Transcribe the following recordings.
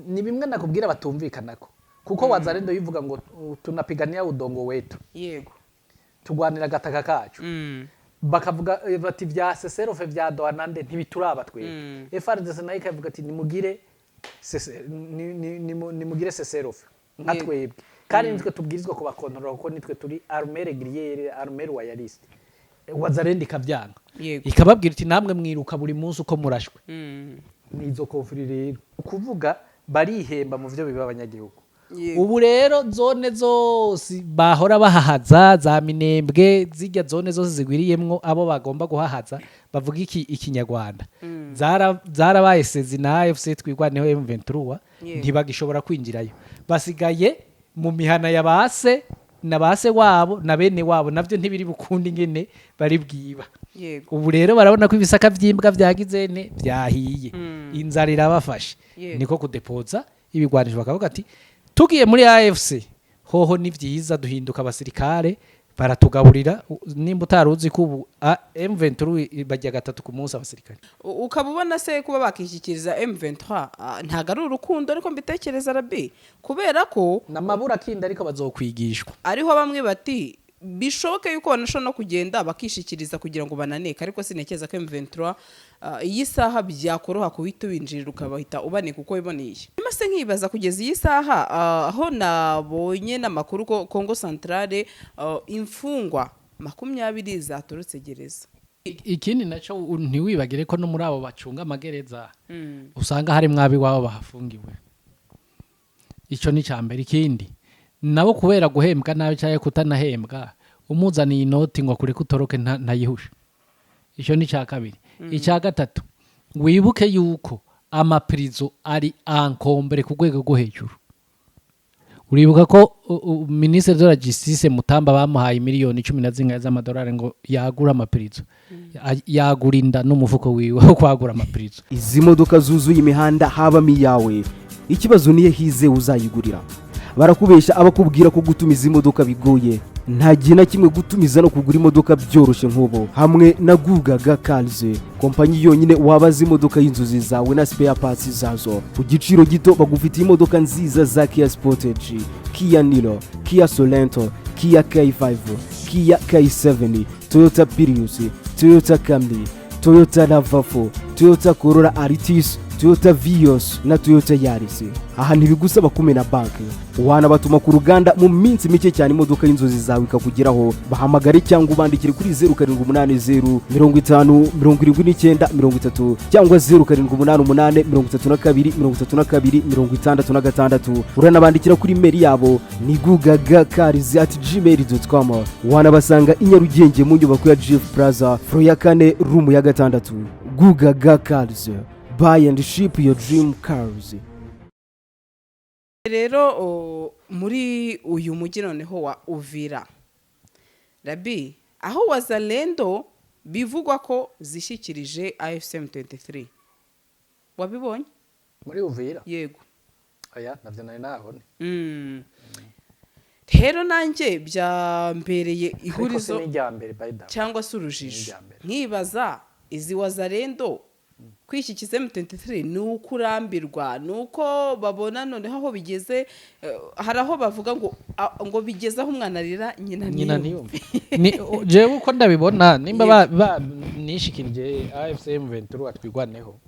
ni bimwe nakubwira batumvikanako kuko wazalendo yivuga ngo tunapigania udongo wetu yego tugwanira gataka kacu bakavuga bati vya seserofe vya doanande ntibituraba twe FRDC nayo ikavuga ati nimugire nimugire seserofe nka twebwe kandi nitwe tubwirizwa kubakontorora kuko nitwe turi armée régulière armée royaliste wazalendo ikavyanga ikababwira ati namwe mwiruka buri munsi uko murashwe nizo kofuri rero kuvuga barihemba mu byo biba abanyagihugu ubu rero zone zose bahora bahahaza za Minembwe zijya zone zose zigwiriyemwo abo bagomba guhahaza bavuga ikinyarwanda zarabaye sezi na AFC twigwaneho M23 ntibagishobora kwinjirayo basigaye mu mihana ya base na base wabo na bene wabo navyo ntibiri bukundi ngene bari bwiba ubu rero barabona ko ibisaka vyimbwa vyagizene vyahiye inzara irabafashe niko kudepoza ibigwanisho bakavuga ati tugiye muri AFC hoho ni vyiza duhinduka abasirikare baratugaburira nimba utaruzi ko M23 bajya gatatu ku munsi abasirikare ukabubona se kuba bakishyikiriza M23 ntago ari urukundo ariko mbitekereza rabi kubera ko namabura kindi ariko bazokwigishwa ariho bamwe bati bishoboke yuko banashobora no kugenda bakishikiriza kugira ngo bananeke ariko sinekeza ko M23 iyi saha byakoroha kubita winjirira ukabahita ubaneka uko biboneye nimase nkibaza kugeza iyi saha aho nabonye n'amakuru ko Congo Centrale imfungwa 20 zaturutse gereza ikindi naco ntiwibagire ko no muri abo bacunga amagereza usanga hari mwabi wabo bahafungiwe ico ni cyambere ikindi nabo kubera guhembwa nawe cyaye kutanahembwa umuzaniye inoti ngo kure kutoroke ntayihusha icyo ni cya kabiri icya gatatu wibuke yuko amaprizo ari ankombere ku rwego rwo hejuru uribuka ko ministre de la justice Mutamba bamuhaye miliyoni 10 z'amadolari ngo yagura amaprizo yagurinda n'umufuko wiwe wo kwagura amaprizo izi modoka zuzuye imihanda haba miyawe ikibazo niye hize uzayigurira barakubesha abakubwira ko gutumiza imodoka bigoye nta gihe na kimwe gutumiza no kugura imodoka byoroshye nk'ubo hamwe na GASARO kompanyi yonyine wabaza imodoka y'inzozi zawe na spare parts zazo ku giciro gito bagufitiye imodoka nziza za Kia Sportage, Kia Niro, Kia Sorento, Kia K5, Kia K7, Toyota Prius, Toyota Camry, Toyota RAV4, Toyota Corolla Altis, Toyota Vios na Toyota Yaris. Aha ntibigusaba kumena banki wana batuma ku ruganda mu minsi mike cyane imodoka y'inzozi zawe ikakugeraho bahamagare cyangwa ubandikire kuri 0780 50 79 30 cyangwa 0788 32 66 uranabandikira kuri mail yabo ni gugagakarizi@gmail.com wana basanga inyarugenge mu nyubako ya Jeff Plaza floor ya 4 room ya 6 Gugagakarizi. Buy and ship your dream cars. Rero muri uyu mujyi noneho wa Uvira Rabi aho wazalendo bivugwa ko zishyikirije AFC 23 wabibonye muri Uvira yego aya navyo nari nabone rero nanjye byambereye ihurizo cyangwa surujisho nkibaza izi wazalendo kwishyikiza M23 nukurambirwa nuko babona none aho bigeze haraho bavuga ngo bigezaho umwana rira nyina niyumve jewe uko ndabibona nimba nishikirije AFC M23 atwigwaneho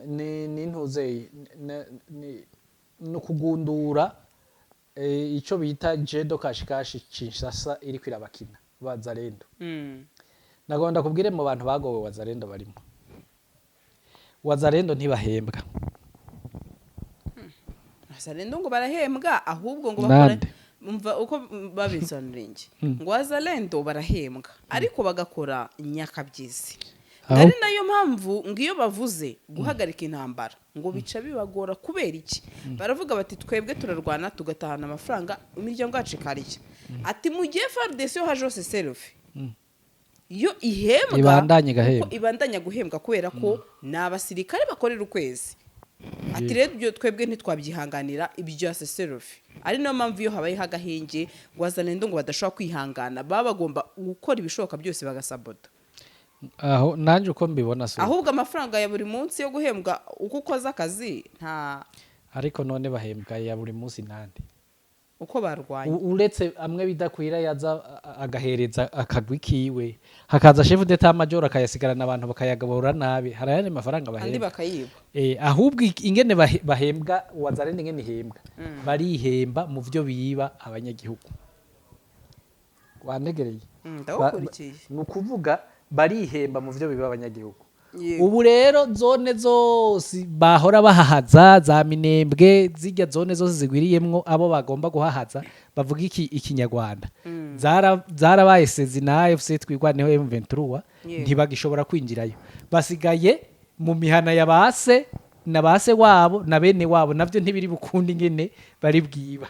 ni ntuze no kugundura ico bita jedo kashikashi Kinshasa iri kwirabakina bazalendo nagonda kubwire mu bantu bagowe wazalendo barimo wazalendo ntibahembwa wazalendo ngo barahembwa ahubwo ngo bakora umva uko babinsanurenge ngo wazalendo barahembwa ariko bagakora nyakabyizi ari nayo mpamvu ngiyo bavuze guhagarika intambara ngo bica bibagora kubera iki baravuga bati twebwe turarwana tugatahana amafaranga imiryango yacu ikarya ati mu gihe FARDC yo hajose selfie iyo ihembwa ibandanya guhembwa kubera ko n'abasirikare bakorera ukwezi ati rero twebwe ntitwabyihanganira ibyo selfie ari no mpamvu iyo habaye hagahenge gwazanendo ngo badashobora kwihangana baba bagomba gukora ibishoboka byose bagasabota aho nanje uko mbibona so ahubwo amafaranga ya buri munsi yo guhembwa uko ukoze akazi nta ariko none bahembwa ya buri munsi nande uko barwanye uretse amwe bidakwira yaza agahereza akagwi kiwe hakaza chef d'etat major akayasigarana abantu bakayagabura nabi harayane mafaranga bahembwa andi bakayiba ahubwo ingene bahembwa wazarende ingene ihembwa barihemba mu byo biba abanyagihugu wanegereye nukuvuga barihemba mu byo biba abanyagihugu ubu rero zone zose bahora bahahaza za minembwe zijya zone zose zigwiriyemwo abo bagomba guhahaza bavuga ikinyarwanda zarabaye sezi na FC twigwaneho M23 ntibagishobora kwinjirayo basigaye mu mihana ya base na base wabo na bene wabo navyo ntibiri bukundi ingene bari bwiba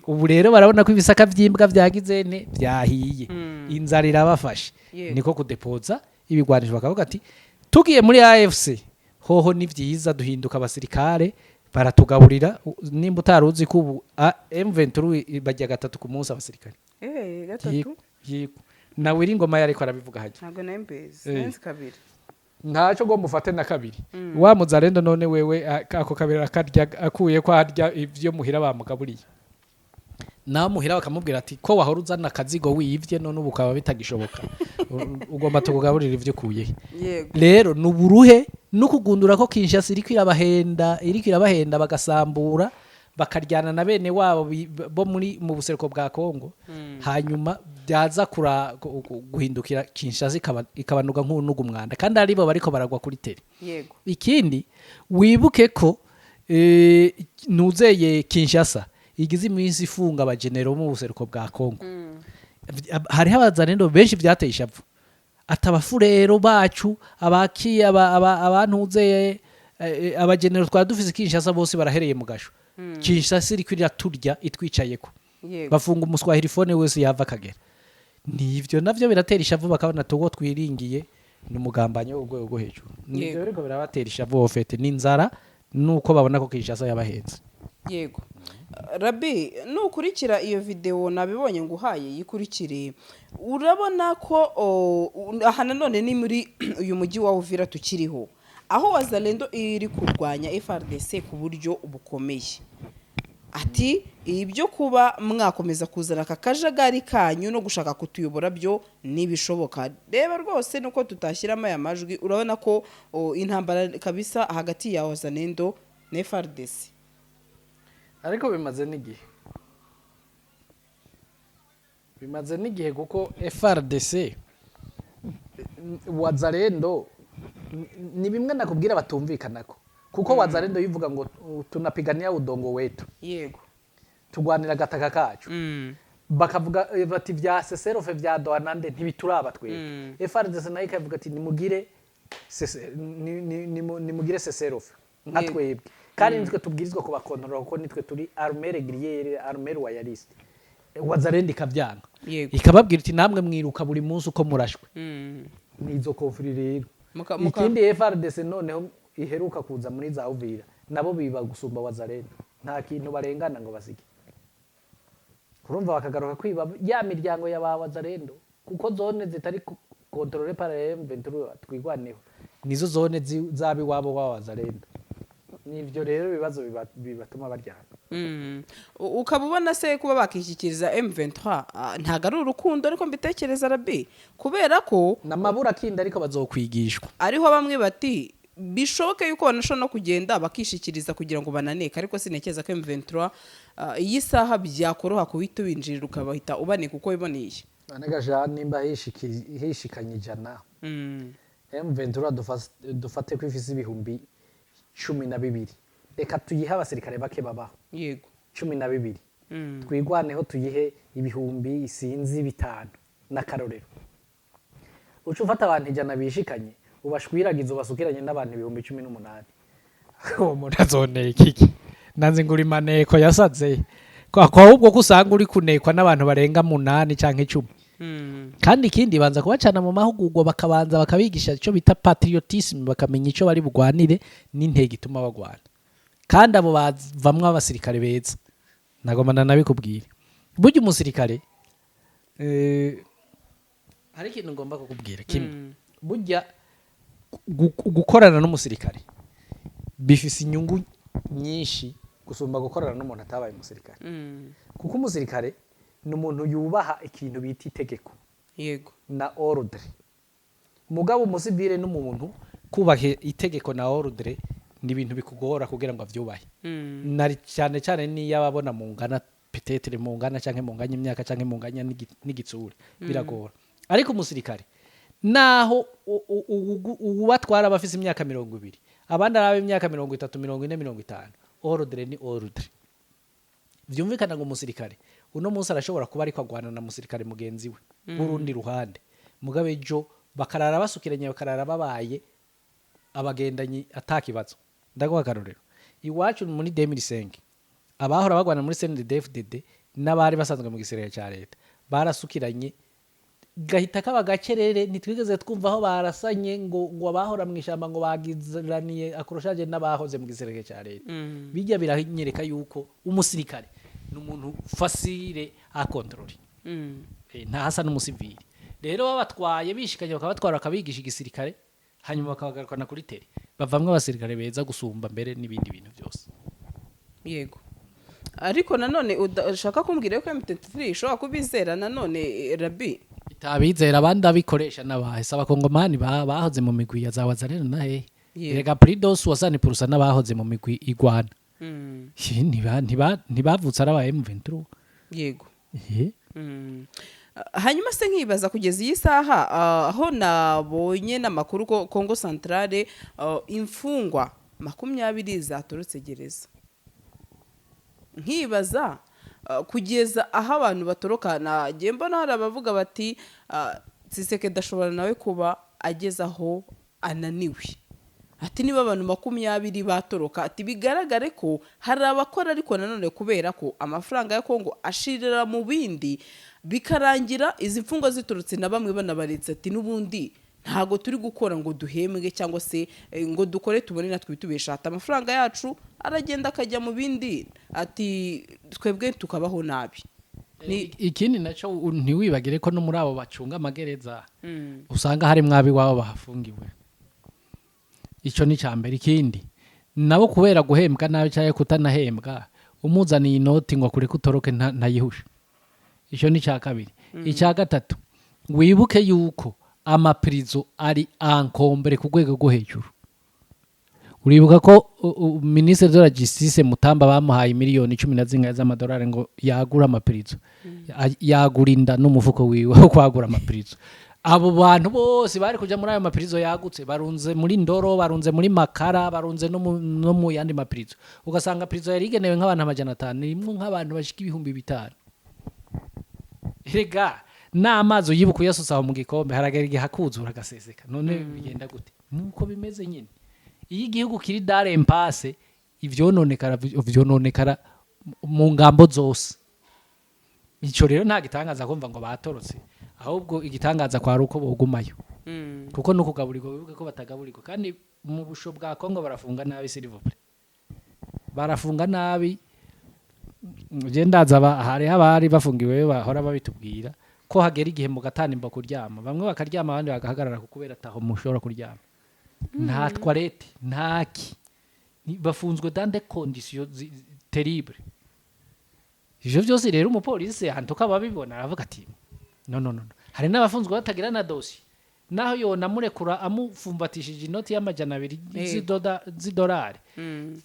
ubu rero barabona ko ibisaka vyimbwa vyagizene vyahiye inzara irabafashe niko kudepoza ibigwanisho bakavuga ati tugiye muri AFC hoho ni vyiza duhinduka abasirikare baratugaburira nimba utaruzi ko ubu M23 bajya gatatu ku munsi abasirikare gatatu yego nawe iri ngoma yariko arabivuga haje ntago nembeze nenzi kabiri ntacyo ngo mufate na kabiri wa muzarendo none wewe ako kabiri akarya akuye ko harya ivyo muhira bamugaburiye na muhira bakamubwira ati ko wahora uzana akazigo wivye none ubu kaba bitagishoboka ugomba tukugaburira ivyo kuye rero nuburuhe nukugundura ko Kinshasa iriko irabahenda bagasambura bakaryana na bene wabo bo muri mu buseruko bwa Kongo hanyuma byaza guhindukira Kinshasa ikabanuga nk'unuga umwanda kandi aribo bariko baragwa kuri tele ikindi wibuke ko nuzeye Kinshasa igize iminsi ifunga abagenero mu buseruko bwa Kongo hari abazanendo benshi byateye ishavu atabafurero bacu abaki abantuze abagenero twadufise Kinshasa bose barahereye mu gasho Kinshasa iri kwira turya itwicayeko bafunga umuswahili phone wese yava kagera nivyo navyo biratera ishavu bakabona tugo twiringiye ni mugambanyo urwego rwo hejuru nivyo rero birabatera ishavu ofete n'inzara nuko babona ko Kinshasa yabahenze yego Rabi nukurikira iyo video nabibonye nguhaye yikurikire urabona ko aha nanone ni muri uyu mujyi wa Uvira tukiriho aho wazalendo iri kurwanya FRDC ku buryo bukomeye ati ibyo kuba mwakomeza kuzana akajagari kanyu no gushaka kutuyobora byo nibishoboka reba rwose nuko tutashyiramo aya majwi urabona ko intambara kabisa hagati ya wazalendo na FRDC ariko bimaze n'igihe kuko FRDC wazalendo ni bimwe nakubwira batumvikanako kuko wazalendo yivuga ngo tunapigania udongo wetu yego tugwanira gataka kacu bakavuga bati vya seserofe vya doanande ntibituraba twe FRDC nayo ikavuga ati nimugire seserofe nka twebwe kandi nitwe tubwirizwa kubakontorora kuko nitwe turi armée régulière armée royaliste wazalendo ikavyanga ikababwira iti namwe mwiruka buri munsi uko murashwe nizo kofri rero ikindi FRDC noneho iheruka kuza muri za Uvira nabo biba gusumba wazalendo nta kintu barengana ngo basige urumva bakagaruka kwiba ya miryango ya ba wazalendo kuko zone zitari contrôlée par M23 twigwaneho nizo zone zabi wabo wa wazalendo nivyo rero bibazo bibatuma baryana ukabubona se kuba bakishyikiriza M23 ntago ari urukundo ariko mbitekereza Rabi kubera ko namabura kindi ariko bazokwigishwa ariho bamwe bati bishoboke yuko banashobora no kugenda bakishikiriza kugira ngo bananeke ariko sinekeza ko M23 iyi saha byakoroha kubita binjirira ukabahita ubaneka uko biboneye anega Jean nimba hishikanye ijana M23 dufate kwifisa ibihumbi 12 reka tuyihe abasirikare bake babaho yego 12 twigwaneho tuyihe ibihumbi isinzi 5 na karorero ucu ufata abantu ijana bishikanye ubashwiragiza ubasukiranye n'abantu ibihumbi 18 uwo muntu azoneka iki nanze nguri maneko yasaze kwa ahubwo kusanga uri kunekwa n'abantu barenga 8 canke 10 kandi ikindi banza kubacana mu mahugurwa bakabanza bakabigisha ico bita patriotisme bakamenya ico bari bugwanire n'intege ituma bagwana kandi abo bavamwe abasirikare beza nagomana nabikubwira buryo umusirikare hari ikintu ngomba kukubwira kimwe burya gukorana n'umusirikare bifise inyungu nyinshi gusumba gukorana n'umuntu atabaye umusirikare. Kuko umusirikare ni umuntu yubaha ikintu bita itegeko yego na ordre. Mugabo umusivile n'umuntu kubaha itegeko na ordre ni ibintu bikugora kugira ngo avyubahe. Nari cyane cyane ni yababona mu ngana petetre mu ngana canke mu nganya imyaka canke mu nganya n'igitsure biragora. Ariko umusirikare naho ubatwara bafise imyaka 20 abandi arabe imyaka 30 40 50 ordre ni ordre. Vyumvikana ngo umusirikare uno munsi arashobora kuba ariko agwana na musirikare mugenzi we burundi ruhande mugabe ejo bakarara basukiranye bakarara babaye abagendanyi atakibazo. Ndaguha akarorero iwacu muri 2005 abahora bagwana muri CNDD-FDD n'abari basanzwe mu gisirikare cya leta barasukiranye gahita kaba gacerere nitwigeze twumva aho barasanye ngo abahora mu ishamba ngo bagiziraniye akoroshaje n'abahoze mu gisirikare cya leta. Bijya biranyereka yuko umusirikare n'umuntu facile a contrôler ntahasa n'umusivili. Rero babatwaye bishikanye bakabatwara akabigisha igisirikare hanyuma bakabagarukana kuri tele bavamwe abasirikare beza gusumba mbere n'ibindi bintu byose. Yego ariko nanone ushaka kumbwira ko M23 ishobora kubizera nanone Rabi itabizera abandi abikoresha n'abahise abakongomani bahoze mu migwi ya zawaza rero nahe rega pridos wasani purusa n'abahoze mu migwi igwana ntibavutse ari aba M23 yego hanyuma se nkibaza kugeza iyi saha aho nabonye n'amakuru ko Congo Centrale imfungwa 20 zatorotse gereza. Nkibaza kugeza aho abantu batorokana mbona hari abavuga bati Tshisekedi dashobora nawe kuba ageze aho ananiwe. Ati niba abantu 20 batoroka ati bigaragare ko hari abakora ariko nanone kubera ko amafaranga ya Kongo ashirira mu bindi bikarangira izi mfungo ziturutse na bamwe banabaretse ati nubundi ntago turi gukora ngo duhembwe cyangwa se ngo dukore tubone natwe bitubesha ati amafaranga yacu aragenda akajya mu bindi ati twebwe tukabaho nabi. Ikindi naco ntiwibagire ko no muri abo bacunga amagereza usanga hari mwabi wabo bahafungiwe. Ico ni cyambere. Ikindi nabo kubera guhembwa nabi cyaye kutanahembwa umuzaniye inoti ngo kuri kutoroke ntayihusha. Ico ni cya kabiri. Icya gatatu wibuke yuko amaprizo ari ankombere ku rwego rwo hejuru. Uribuka ko Ministre de la Justice Mutamba bamuhaye miliyoni 10 z'amadolari ngo yagura amaprizo yagurinda n'umufuko wiwe wo kwagura amaprizo. Abo bantu bose bari kuja muri ayo maprizo yagutse barunze muri Ndoro barunze muri Makara barunze no mu yandi maprizo ugasanga prizo yari igenewe nk'abantu 500 rimwe nk'abantu bashika 500. Rega n'amazi uyibuka uyasusaho mu gikombe haragera igihe hakuzura agaseseka none bigenda gute nuko bimeze nyine. Iyo igihugu kiri dare impasse ivyononekara mu ngambo zose. Ico rero nta gitangaza kumva ngo batorotse ahubwo igitangaza kwa ruko bogumayo kuko no kugaburirwa bivuga ko batagaburirwa kandi mu busho bwa Kongo barafunga nabi silivopre barafunga nabi. Je ndaza hari abari bafungiwe bahora babitubwira ko hagera igihe mu gatanimba kuryama bamwe bakaryama abandi bagahagarara kubera taho mushobora kuryama nta toilette ntaki bafunzwe dans des conditions terribles. Ivyo byose rero umupolisi hantuka babibona aravuga ati no hari n'abafunzwe batagira na dossier naho yo namurekura amufumbatishije inoti y'amajana 2 z'idolari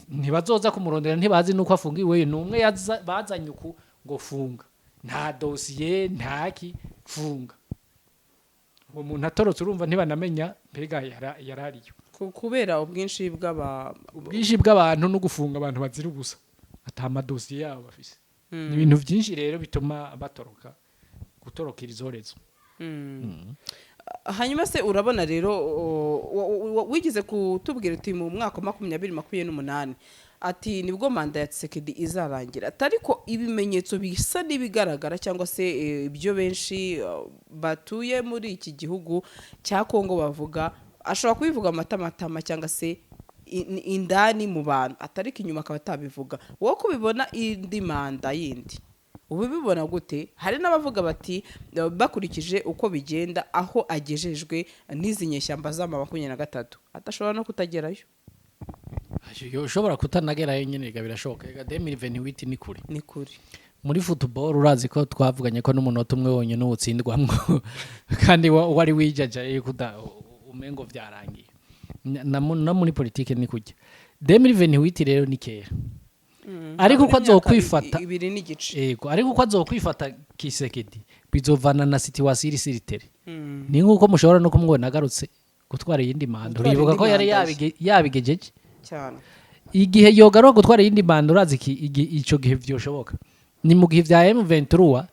ntibazoza kumurondera ntibazi nuko afungiwe n'umwe bazanye uku ngo funga nta dossier ntaki funga. Uwo muntu atorotse urumva ntibanamenya mbega yarariyo kubera ubwinshi bw'abantu no gufunga abantu bazira ubusa atama dossier yabo bafise. Ni ibintu byinshi rero bituma gutoroka irizorezo. Hanyuma se urabona rero wigize kutubwira uti mu mwaka 2028 ati nibwo manda ya Tshisekedi izarangira atariko ibimenyetso bisa nibigaragara cyangwa se ibyo benshi batuye muri iki gihugu cya Kongo bavuga ashobora kubivuga amatamatama cyangwa se indani mu bantu atariko inyuma akaba tabivuga. Wowe kubibona indi manda yindi ubu bibona gute hari n'abavuga bati bakurikije uko bigenda aho agejejwe n'izi nyeshyamba za 23 atashobora no kutagerayo ushobora kutanagerayo nyine birashoboka 2028 ni kuri muri football urazi ko twavuganye ko n'umunota umwe wonyine utsindwamwo kandi wari wijajaye kuda umengo vyarangiye na muri politike ni kujya 2028 rero ni kera ariko uko azokwifata ibiri n'igice yego ariko uko azokwifata Kisekedi bizovana na situation siritere ni nkuko mushobora no kumubona agarutse gutwara yindi manda uribuka ko yari yabigejeje cyane igihe yogaruka gutwara yindi manda urazi ico gihe vyoshoboka ni mu gihe vya M23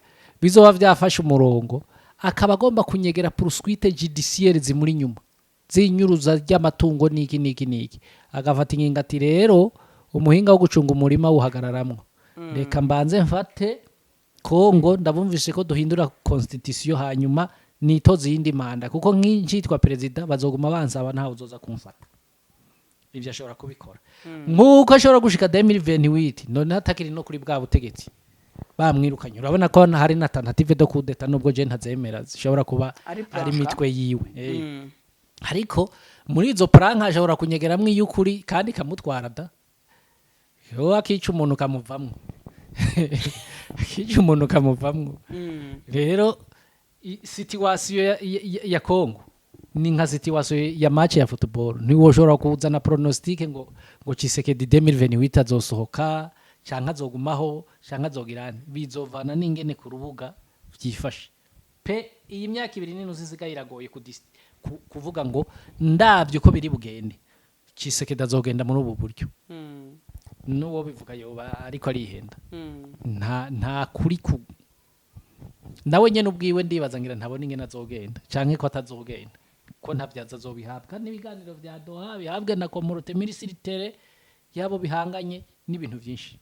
bizoba vyafashe umurongo akaba agomba kunyegera poursuite judiciaire zimuri nyuma zinyuruza ry'amatungo niki agafata ingingati rero umuhinga wo gucunga umurima uhagararamwo reka mbanze mfate Kongo ndabumvise ko duhindura constitution hanyuma nitoze yindi manda kuko nk'icitwa president bazoguma bansaba ntaho uzoza kumfata ivyo ashobora kubikora nkuko ashobora gushika 2028 none hatakiri no kuri bwa butegetsi bamwirukanye urabona ko hari na alternative de coup d'état nubwo je ntazemera zishobora kuba ari mitwe yiwe ariko muri izo plan ashobora kunyegeramwo y'ukuri kandi kamutwara da yo akica umuntu kamuvamwo akica umuntu kamuvamwo rero situation ya Kongo ni nka situation ya match ya football ni woshobora kuzana pronostic ngo Kisekedi 2028 azosohoka cyangwa azogumaho cyangwa azogirana bizovana n'ingene ku rubuga vyifashe pe iyi myaka 2 n'inuzisigaye iragoye kuvuga ngo ndavye ko biri bugende Kisekedi azogenda muri ubu buryo nuwo bivuga yoba ariko arihenda nta kuri ku nawe nyene ubwiwe ndibaza ngira ntabona ingene azogenda canke ko atazogenda ko ntavyaza azobihabwa n'ibiganiro vya Doha bihabwe na communauté militaire yabo bihanganye n'ibintu byinshi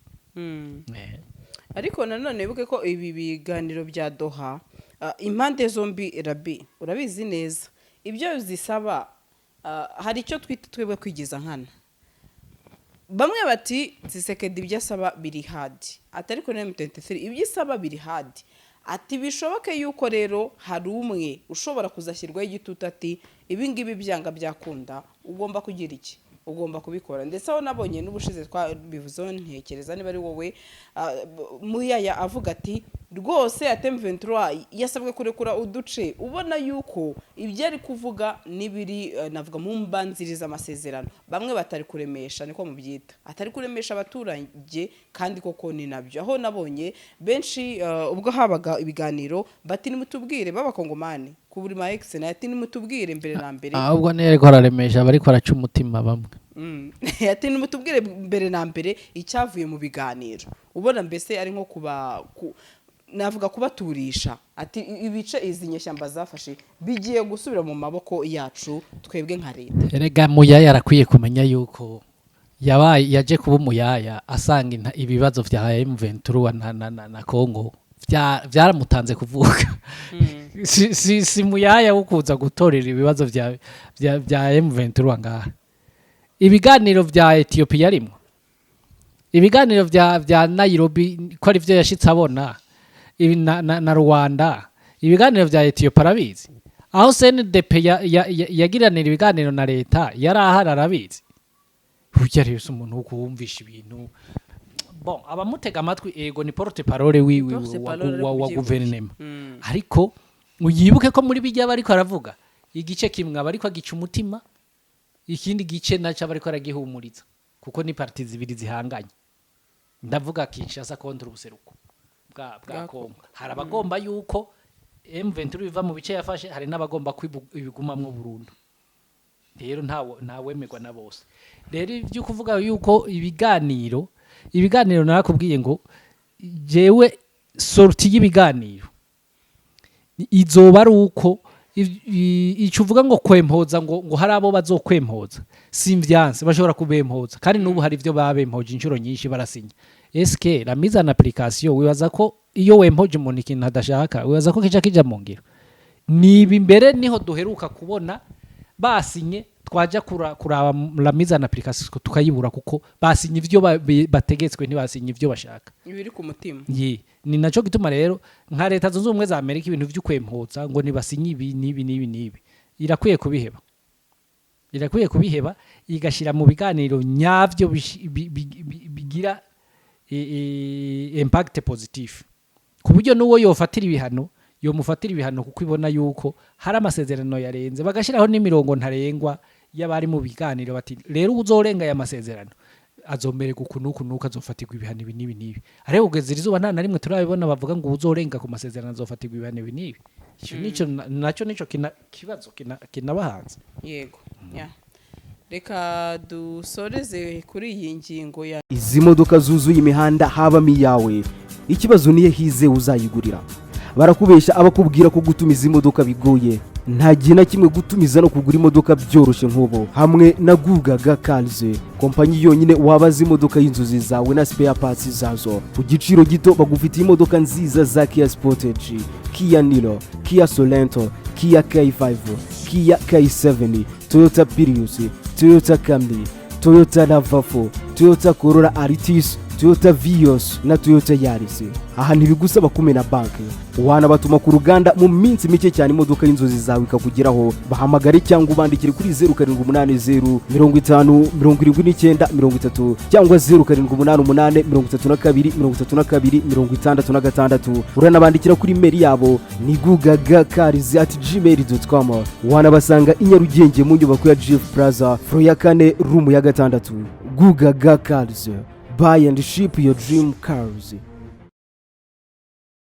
ariko nanone buke ko ibi biganiro bya Doha impande zombi urabizi neza ibyo zisaba hari icyo twebwe kwigiza nkana bamwe bati Tshisekedi ibyo asaba biri hadi atari ko na M23 ibyo asaba biri hadi ati bishoboke yuko rero hari umwe ushobora kuzashyirwaho igitutu ati ibi ngibi byanga byakunda ugomba kugira iki ugomba kubikora ndetse aho nabonye n'ubushize twabivuze ntekereza niba ari wowe Ngaya avuga ati rwose M23 yasabwe kurekura uduce ubona yuko ibyo ari kuvuga nibiri navuga mu mbanziriza amasezerano bamwe batari kuremesha niko mubyita atari kuremesha abaturage kandi koko ni nabyo aho nabonye benshi ubwo habaga ibiganiro bati nimutubwire babakongomani kuburi ma ex na ati nimutubwire mbere na mbere ahubwo nere ko araremesha bari ko araca umutima bamwe ati nimutubwire mbere na mbere icyavuye mu biganiro ubona mbese ari nko navuga kubaturisha ati ibice izi nyeshyamba zafashe bigiye gusubira mu maboko yacu twebwe nka leta erega Ngaya arakwiye kumenya yuko yaje kuba Ngaya asanga ibibazo vya M23 na Kongo byaramutanze kuvuka si Ngaya ukuza gutorera ibibazo vya M23 ngaha ibiganiro vya Ethiopia rimwe ibiganiro vya Nairobi ko ari vyo yashitse abona na Rwanda ibiganiro vya Ethiopia arabizi aho CNDP yagiranira ibiganiro na leta yarahara arabizi burya rero umuntu wo kumvisha ibintu bon abamutega amatwi ego ni porte parole wa guverinema ariko uyibuke ko muri bijya bariko aravuga igice kimwe bariko agica umutima ikindi gice naca bariko aragihumuriza kuko ni parti zibiri zihanganye ndavuga Kinshasa contre ubuseruko bwa Kongo hari abagomba yuko M23 biva mu bice yafashe hari n'abagomba kwibigumamwo burundu rero ntawemerwa na bose rero ibyo kuvuga yuko ibiganiro narakubwiye ngo jewe sorti y'ibiganiro izoba ari uko icyo uvuga ngo kwempoza ngo hari abo bazokwempoza simvyanse bashobora kubempoza kandi n'ubu hari ibyo babempoje inshuro nyinshi barasinya eske la mise en application wibaza ko iyo wempoje umuntu ikintu adashaka wibaza ko kija mu ngiro niba imbere niho duheruka kubona basinye twaja kuraba la mise en application tukayibura kuko basinye ivyo bategetswe ntibasinye ivyo bashaka ibiri ku mutima ni naco gituma rero nka leta zunze ubumwe za Amerika ibintu vy'ukwempoza ngo nibasinye ibi nibi irakwiye kubiheba igashira mu biganiro nyavyo bigira impact positive ku buryo nuwo yofatira ibihano kuko ibona yuko hari amasezerano yarenze bagashiraho n'imirongo ntarengwa y'abari mu biganiro bati rero uzorenga aya masezerano azomere kukunuka azofatirwa ibihano ibi nibi ariko kugeza izuba nta na rimwe turabibona bavuga ngo uzorenga ku masezerano azofatirwa ibihano ibi nibi nico kibazo kinabahanze yego reka dusoreze kuri iyi ngingo ya izi modoka zuzuye imihanda habamo iyawe ikibazo niye hize uzayigurira barakubesha abakubwira ko gutumiza imodoka bigoye nta gihe na kimwe gutumiza no kugura imodoka byoroshye nk'ubu hamwe na GASARO kompanyi yonyine wabaza imodoka y'inzozi zawe na spare parts zazo ku giciro gito bagufitiye imodoka nziza za Kia Sportage, Kia Niro, Kia Sorento, Kia K5, Kia K7, Toyota Prius, Toyota Camry, Toyota RAV4, Toyota Corolla Altis, Toyota Vios na Toyota Yaris. Aha ntibigusaba kumena banki, wanabatuma ku ruganda mu minsi mike cyane imodoka y'inzozi zawe ikakugeraho. Bahamagare cyangwa ubandikire kuri 0780 50 79 30 cyangwa 0788 32 66. Uranabandikira kuri mail yabo ni gugagakarizi@gmail.com. Wanabasanga i Nyarugenge mu nyubako ya Jeff Plaza floor ya 4 room ya 6. GASARO. Buy and ship your dream cars.